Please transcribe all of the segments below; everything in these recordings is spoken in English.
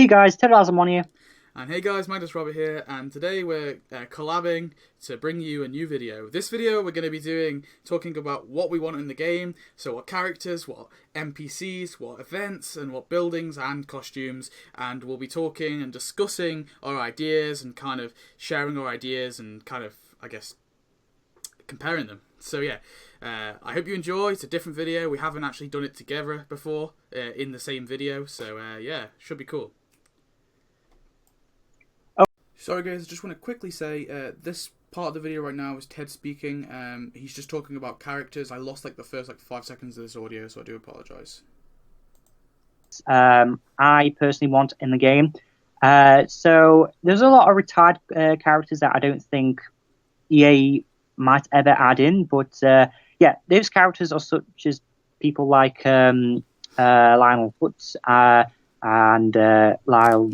Hey guys, Ted2001 here. And hey guys, MagnusRobert here, and today we're collabing to bring you a new video. This video we're going to be talking about what we want in the game, so what characters, what NPCs, what events, and what buildings and costumes, and we'll be talking and discussing our ideas and kind of sharing our ideas and kind of, I guess, comparing them. So yeah, I hope you enjoy. It's a different video. We haven't actually done it together before in the same video, so yeah, should be cool. Sorry guys, I just want to quickly say, this part of the video right now is Ted speaking. He's just talking about characters. I lost the first 5 seconds of this audio, so I do apologise. I personally want in the game. So there's a lot of retired characters that I don't think EA might ever add in, but yeah, those characters are such as people like Lionel Hutz and Lyle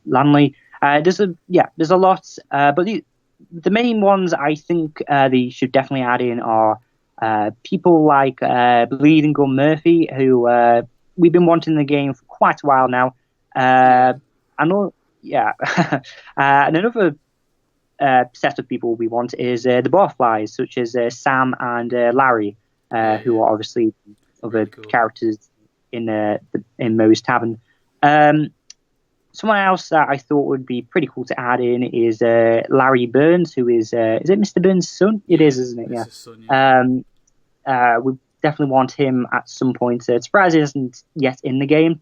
Lanley. There's a lot, but the main ones I think they should definitely add in are people like Bleeding Gum Murphy, who we've been wanting in the game for quite a while now. And another set of people we want is the Barflies, such as Sam and Larry, who are obviously other characters in Moe's Tavern. Someone else that I thought would be pretty cool to add in is Larry Burns, who is it Mr. Burns' son? It is, isn't it? Yeah. Son, yeah. We definitely want him at some point. Surprise isn't yet in the game.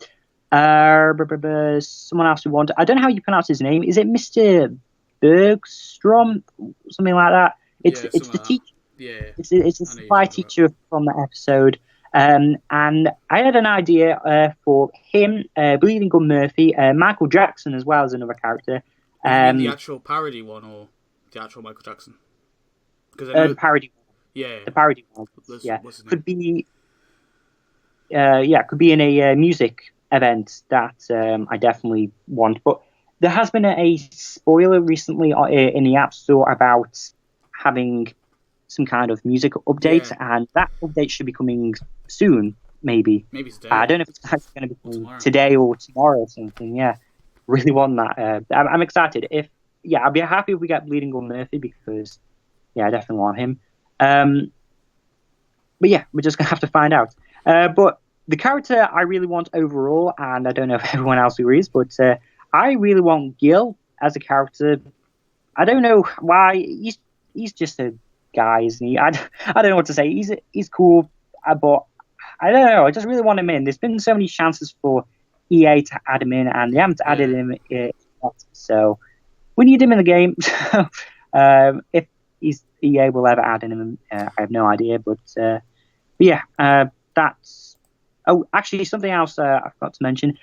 Someone else we want. I don't know how you pronounce his name. Is it Mr. Bergstrom? Something like that. It's the teacher. Yeah. It's a supply teacher from the episode. And I had an idea for him, Bleeding Gum Murphy, Michael Jackson as well as another character. The actual parody one or the actual Michael Jackson? The parody one. Yeah. The parody one. Could be. Could be in a music event that I definitely want. But there has been a spoiler recently in the App Store about having some kind of music update, and that update should be coming soon, maybe. Maybe today. I don't know if it's actually going to be coming today or tomorrow or something. Yeah, really want that. I'm excited. I'll be happy if we get Bleeding Gum Murphy because, I definitely want him. But yeah, we're just gonna have to find out. But the character I really want overall, and I don't know if everyone else agrees, but I really want Gil as a character. I don't know why. He's just a guy, isn't he? I don't know what to say. He's cool, but I don't know. I just really want him in. There's been so many chances for EA to add him in, and they haven't added him yet. So we need him in the game. If EA will ever add him, I have no idea. But that's. Oh, actually, something else I forgot to mention.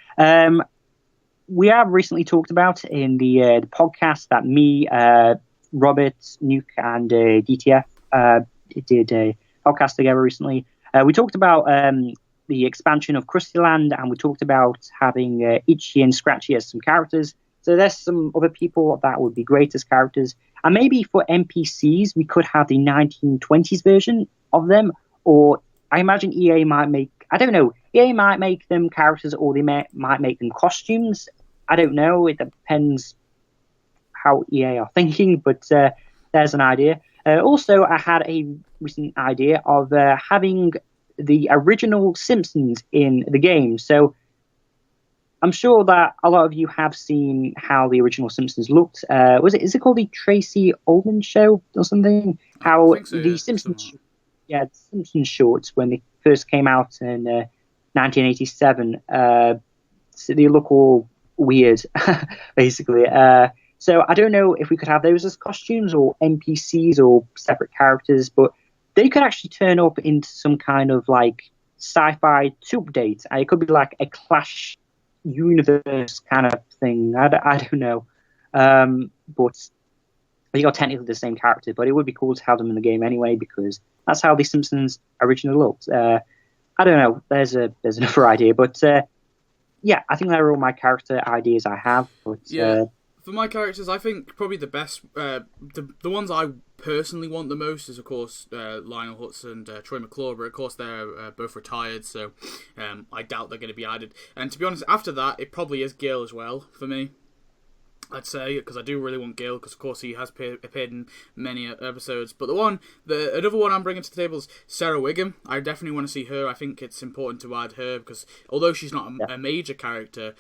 We have recently talked about in the podcast that me, Robert, Nuke, and DTF did a podcast together recently. We talked about the expansion of Krusty Land, and we talked about having Itchy and Scratchy as some characters. So there's some other people that would be great as characters. And maybe for NPCs, we could have the 1920s version of them, or I imagine EA might make, I don't know, EA might make them characters, or they might make them costumes. I don't know. It depends how EA are thinking, but there's an idea. Also, I had a recent idea of having the original Simpsons in the game. So I'm sure that a lot of you have seen how the original Simpsons looked. Is it called the Tracy Ullman Show or something? How the Simpsons, the Simpsons shorts when they first came out in 1987, so they look all weird, basically. So I don't know if we could have those as costumes or NPCs or separate characters, but they could actually turn up into some kind of sci-fi update. It could be like a Clash universe kind of thing. I don't know. But they are technically the same character, but it would be cool to have them in the game anyway because that's how the Simpsons originally looked. I don't know. There's another idea, but I think they're all my character ideas I have. But for my characters, I think probably the best, the ones I personally want the most is, of course, Lionel Hutz and Troy McClure, but of course they're both retired, so I doubt they're going to be added. And to be honest, after that, it probably is Gil as well for me, I'd say, because I do really want Gil, because of course he has appeared in many episodes. But another one I'm bringing to the table is Sarah Wiggum. I definitely want to see her. I think it's important to add her, because although she's not a major character,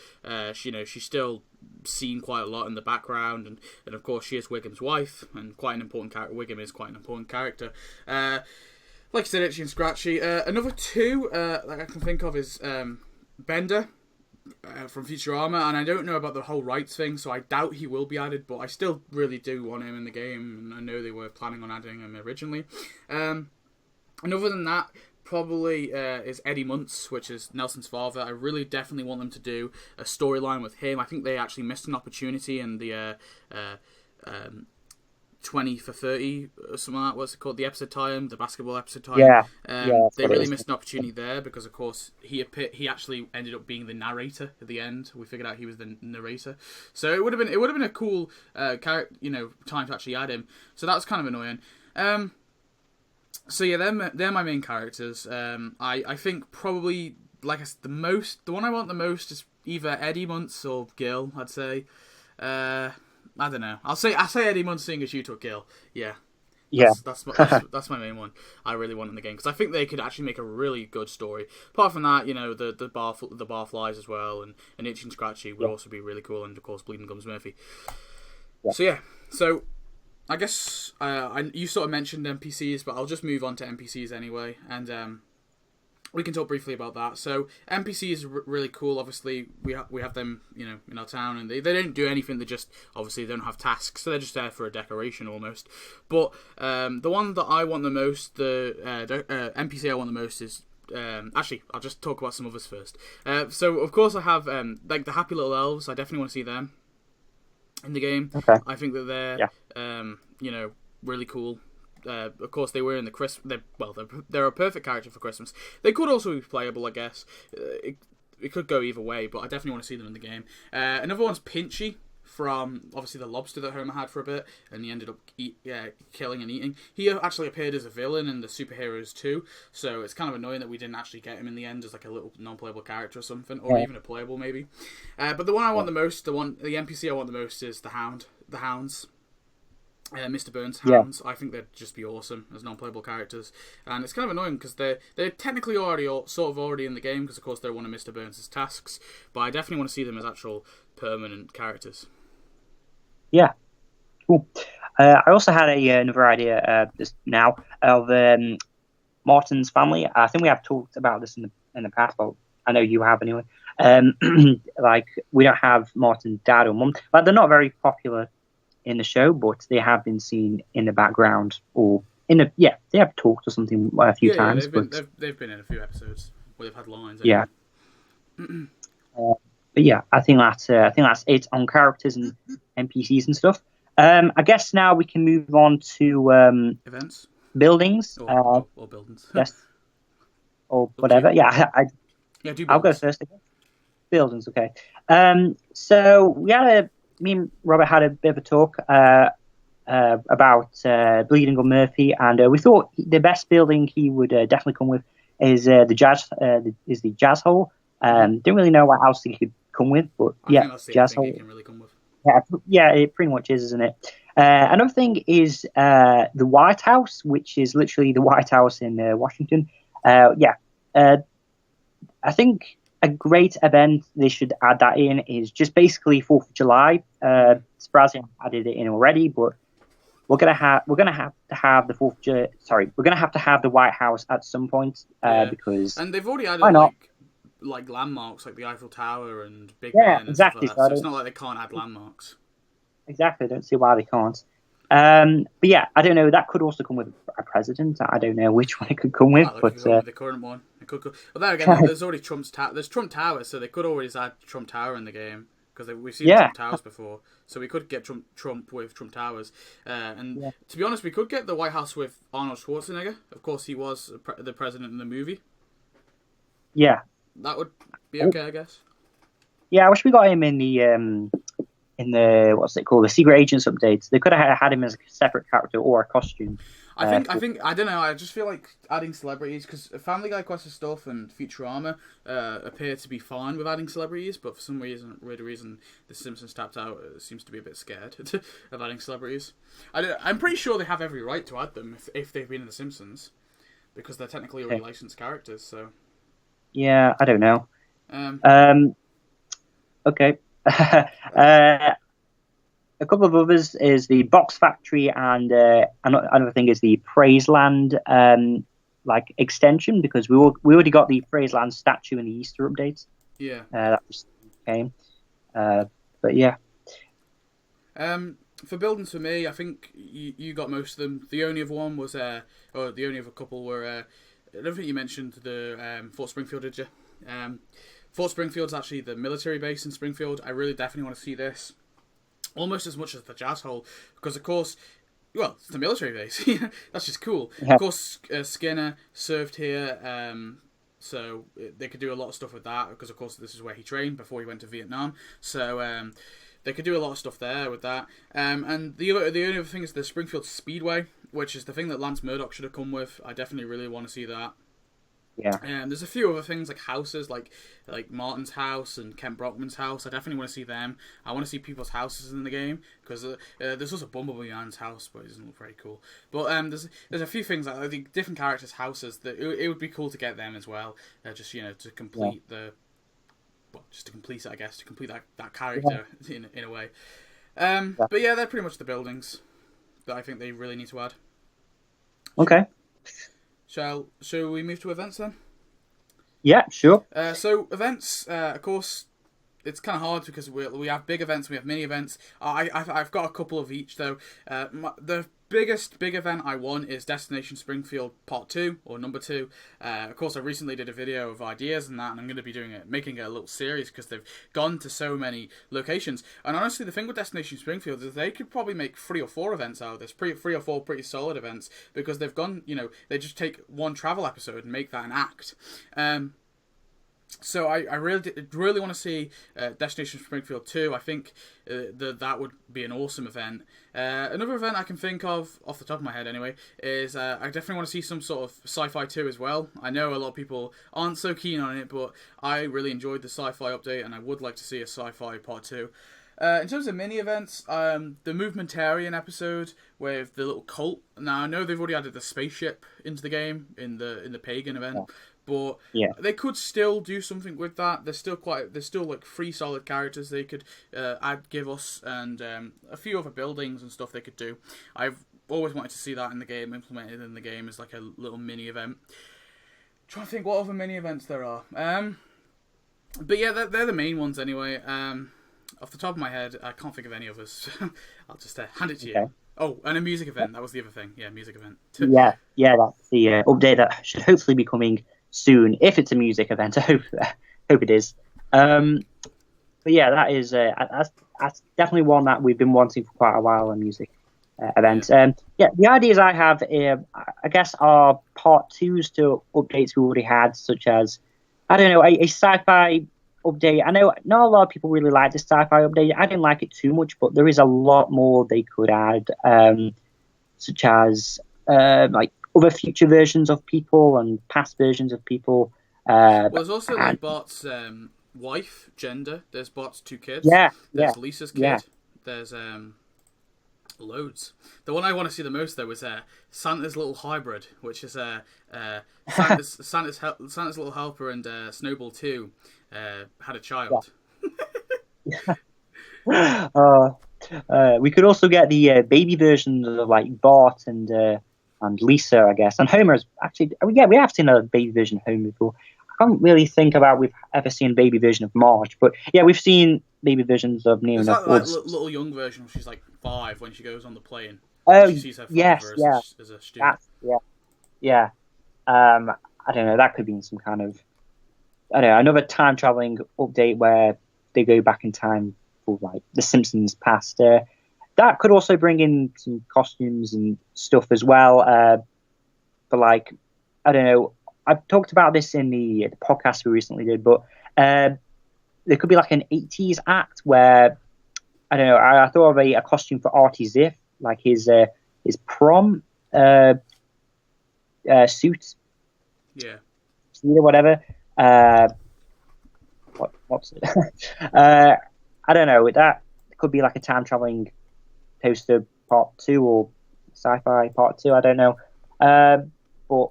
she's still seen quite a lot in the background, and of course she is Wiggum's wife, and quite an important character. Wiggum is quite an important character. Like I said, Itchy and Scratchy. Another two that I can think of is Bender from Futurama, and I don't know about the whole rights thing, so I doubt he will be added, but I still really do want him in the game, and I know they were planning on adding him originally. And other than that, probably is Eddie Muntz, which is Nelson's father. I really definitely want them to do a storyline with him. I think they actually missed an opportunity in the 20 for 30 or something like that. What's it called? The episode time, the basketball episode time. They really missed an opportunity there, because of course he actually ended up being the narrator at the end. We figured out he was the narrator, so it would have been a cool character, time to actually add him. So that's kind of annoying. So yeah, they're my main characters. I think probably, like I said, the one I want the most is either Eddie Muntz or Gil. I'd say. I don't know. I'll say Eddie Muntz, seeing as you took Gil. Yeah. That's my main one. I really want in the game, because I think they could actually make a really good story. Apart from that, the barflies as well, and Itchy and Scratchy would also be really cool, and of course Bleeding Gums Murphy. So I guess you sort of mentioned NPCs, but I'll just move on to NPCs anyway, and we can talk briefly about that. So NPCs are really cool. Obviously, we have them, in our town, and they don't do anything. They just obviously don't have tasks, so they're just there for a decoration almost. But the one that I want the most, the NPC I want the most is. Actually, I'll just talk about some others first. So of course I have like the Happy Little Elves. I definitely want to see them in the game. Okay. I think that they're really cool. Of course, they were in the they're a perfect character for Christmas. They could also be playable, I guess. It could go either way, but I definitely want to see them in the game. Another one's Pinchy, from obviously the lobster that Homer had for a bit, and he ended up killing and eating. He actually appeared as a villain in the Superheroes 2, so it's kind of annoying that we didn't actually get him in the end as like a little non-playable character or something, or even a playable maybe. But the one I want the most, the NPC I want the most is the Hounds. Mr. Burns Hounds. I think they'd just be awesome as non-playable characters, and it's kind of annoying because they're technically already in the game, because of course they're one of Mr. Burns' tasks, but I definitely want to see them as actual permanent characters. Yeah, cool. I also had another idea just now of Martin's family. I think we have talked about this in the past, but I know you have anyway. Like, we don't have Martin's dad or mum, but they're not very popular in the show, but they have been seen in the background, or they have talked or something a few times. They've been in a few episodes where they've had lines. Yeah. But yeah, I think that's it on characters and NPCs and stuff. I guess now we can move on to events, buildings, or buildings. Yes, or whatever. Yeah, I'll go first. Buildings, okay. So me and Robert had a bit of a talk about Bleeding Gum Murphy, and we thought the best building he would definitely come with is the jazz hole. Don't really know what else he could come with, but jazz hole. Can really come with. Yeah, it pretty much is, isn't it? Another thing is the White House, which is literally the White House in Washington. I think a great event they should add that in is just basically 4th of July. Surprising I added it in already, but we're gonna have to have the 4th of July. Sorry, we're gonna have to have the White House at some point because and they've already added like landmarks like the Eiffel Tower and Big Ben and exactly. Stuff like that. So it's not like they can't add landmarks. Exactly, I don't see why they can't. But yeah, I don't know. That could also come with a president. I don't know which one it could come with, but the current one, it could. Well, there again, there's already Trump's tower. There's Trump Tower, so they could always add Trump Tower in the game because we've seen Trump Towers before. So we could get Trump with Trump Towers, and to be honest, we could get the White House with Arnold Schwarzenegger. Of course, he was the president in the movie. Yeah, that would be okay, I guess. Yeah, I wish we got him in the in the what's it called, the Secret Agents updates. They could have had him as a separate character or a costume. I think I don't know. I just feel like adding celebrities, because Family Guy Quest stuff and Futurama appear to be fine with adding celebrities, but for some weird reason, the Simpsons tapped out. Seems to be a bit scared of adding celebrities. I'm pretty sure they have every right to add them if they've been in the Simpsons, because they're technically already licensed characters. So yeah, I don't know. Okay. A couple of others is the Box Factory, and another thing is the Praiseland like extension, because we already got the Praiseland statue in the Easter updates. Yeah. That just came. But yeah. For buildings for me, I think you got most of them. The only other one was, or the only other couple were, I don't think you mentioned the Fort Springfield, did you? Fort Springfield's actually the military base in Springfield. I really definitely want to see this. Almost as much as the Jazz Hole, because of course, well, it's the military base. That's just cool. Yeah. Of course, Skinner served here, so they could do a lot of stuff with that, because of course this is where he trained before he went to Vietnam. So they could do a lot of stuff there with that. And the only other thing is the Springfield Speedway, which is the thing that Lance Murdoch should have come with. I definitely really want to see that. Yeah. There's a few other things like houses, like Martin's house and Kent Brockman's house. I definitely want to see them. I want to see people's houses in the game, because there's also Bumblebee Man's house, but it doesn't look very cool. But there's a few things, like I think different characters' houses, that it would be cool to get them as well. Just to complete just to complete it, I guess, to complete that character in a way. But yeah, they're pretty much the buildings that I think they really need to add. Okay. Shall we move to events then? Yeah, sure. So events, of course, it's kind of hard because we have big events, we have mini events. I've got a couple of each though. The biggest big event I want is Destination Springfield Part 2 or Number 2. Of course, I recently did a video of ideas and that, and I'm going to be making it a little series because they've gone to so many locations. And honestly, the thing with Destination Springfield is they could probably make 3 or 4 events out of this, 3 or 4 pretty solid events, because they've gone, they just take one travel episode and make that an act. So I really want to see Destination Springfield 2. I think that would be an awesome event. Another event I can think of, off the top of my head anyway, is I definitely want to see some sort of Sci-Fi 2 as well. I know a lot of people aren't so keen on it, but I really enjoyed the Sci-Fi update, and I would like to see a Sci-Fi Part 2. In terms of mini events, the Movementarian episode with the little cult. Now I know they've already added the spaceship into the game in the Pagan event. Yeah. But they could still do something with that. There's still like 3 solid characters they could give us, and a few other buildings and stuff they could do. I've always wanted to see that in the game, implemented in the game as like a little mini event. Trying to think what other mini events there are. But yeah, they're the main ones anyway. Off the top of my head, I can't think of any others. I'll just hand it to you. Oh, and a music event. That was the other thing. Yeah, music event. yeah, that's the update that should hopefully be coming soon, if it's a music event. I hope it is. But yeah, that is that's definitely one that we've been wanting for quite a while, a music event. Yeah, the ideas I have, I guess, are part 2s to updates we already had, such as, I don't know, a sci-fi update. I know not a lot of people really like the sci-fi update. I didn't like it too much, but there is a lot more they could add, such as like other future versions of people and past versions of people. Well, there's also like Bart's wife, gender. There's Bart's 2 kids. There's Lisa's kid. Yeah. There's loads. The one I want to see the most though is Santa's little hybrid, which is Santa's little helper and Snowball 2 had a child. Yeah. We could also get the baby versions of like Bart and Lisa, I guess, and Homer's actually. Yeah, we have seen a baby version of Homer before. I can't really think about we've ever seen a baby version of Marge, but yeah, we've seen baby versions of Neo. Is that like little young version where she's like 5 when she goes on the plane? Oh, she sees her father as a student. Yeah. I don't know. That could be some kind of, I don't know, another time traveling update where they go back in time for like the Simpsons past. That could also bring in some costumes and stuff as well. But like, I don't know. I've talked about this in the podcast we recently did, but there could be like an 80s act where I don't know. I thought of a costume for Artie Ziff, like his prom suit, Yeah. or whatever. What's it? I don't know. That could be like a time traveling poster part 2 or sci-fi part 2. I don't know. But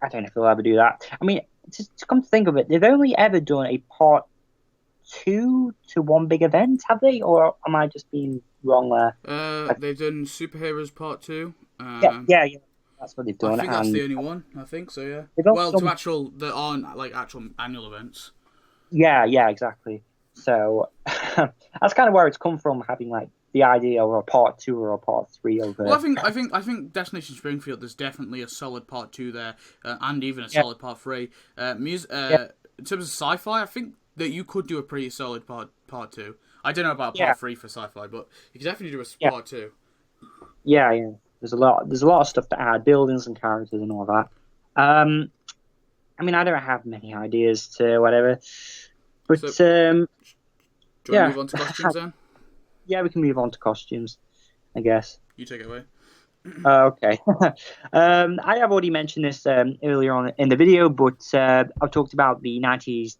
I don't know if they'll ever do that. I mean, to come to think of it, they've only ever done a part 2 to one big event, have they? Or am I just being wrong there? They've done Superheroes Part 2. Yeah. That's what they've done. I think that's the only one. I think so. Yeah. Well, there aren't like actual annual events. Yeah, exactly. So that's kind of where it's come from, having like the idea of a part 2 or a part 3 over. Well, I think Destination Springfield, there's definitely a solid part 2 there, and even a solid part 3. In terms of sci-fi, I think that you could do a pretty solid part 2. I don't know about part 3 for sci-fi, but you could definitely do a part 2. Yeah. There's a lot of stuff to add, buildings and characters and all that. I mean, I don't have many ideas to whatever, but do you want to move on to costumes then? Yeah, we can move on to costumes, I guess. You take it away. Okay. I have already mentioned this earlier on in the video, but I've talked about the 1920s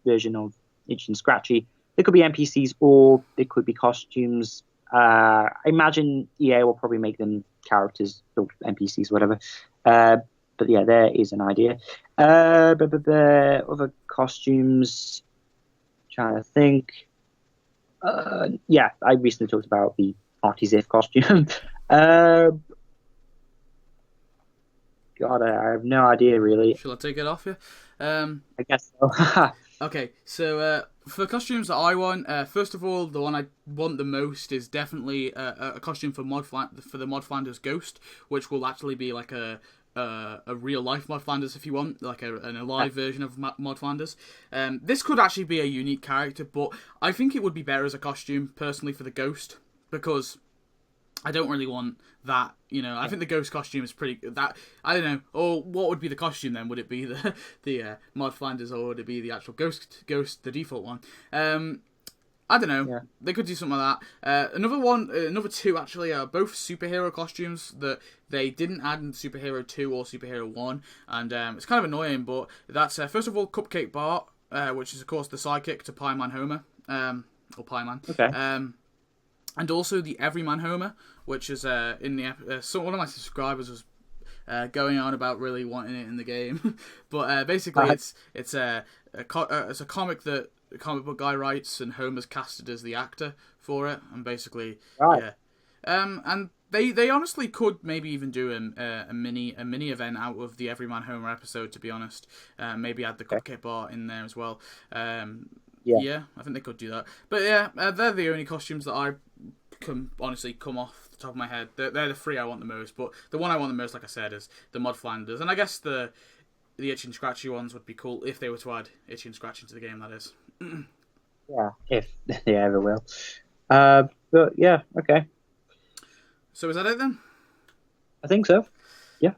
version of Itchy and Scratchy. They could be NPCs or they could be costumes. I imagine EA will probably make them characters or NPCs, whatever. But yeah, there is an idea. Other costumes, trying to think. Yeah, I recently talked about the Artie Ziff costume. God, I have no idea really. Shall I take it off you? I guess so. Okay, so for costumes that I want, first of all, the one I want the most is definitely a costume for the Mod Flanders Ghost, which will actually be like a real life Mod Flanders if you want, like an alive version of Mod Flanders. This could actually be a unique character, but I think it would be better as a costume personally for the Ghost, because I don't really want that, I think the Ghost costume is pretty, I don't know, or what would be the costume then? Would it be the Mod Flanders, or would it be the actual Ghost, the default one? I don't know. Yeah. They could do something like that. Another two actually are both superhero costumes that they didn't add in Superhero 2 or Superhero 1, and it's kind of annoying, but that's, first of all, Cupcake Bart, which is, of course, the sidekick to Pie Man Homer, or Pie Man. Okay. And also the Everyman Homer, which is in the one of my subscribers was going on about really wanting it in the game, but basically it's a comic that the comic book guy writes, and Homer's casted as the actor for it, and basically yeah, and they honestly could maybe even do a mini event out of the Everyman Homer episode, to be honest. Maybe add the Cupcake Bart in there as well. Yeah, I think they could do that. But yeah, they're the only costumes that I can honestly come off the top of my head. They're the three I want the most, but the one I want the most, like I said, is the Mod Flanders, and I guess the Itchy and Scratchy ones would be cool if they were to add Itchy and Scratchy into the game, that is. Yeah, if they ever will. But yeah, okay. So is that it then? I think so. Yeah.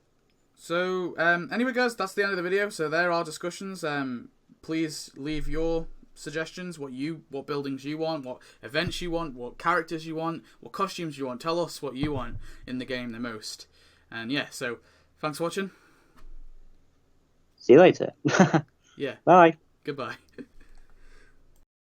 So anyway, guys, that's the end of the video. So there are discussions. Please leave your suggestions, what buildings you want, what events you want, what characters you want, what costumes you want. Tell us what you want in the game the most. And yeah, so thanks for watching. See you later. Yeah. Bye. Goodbye.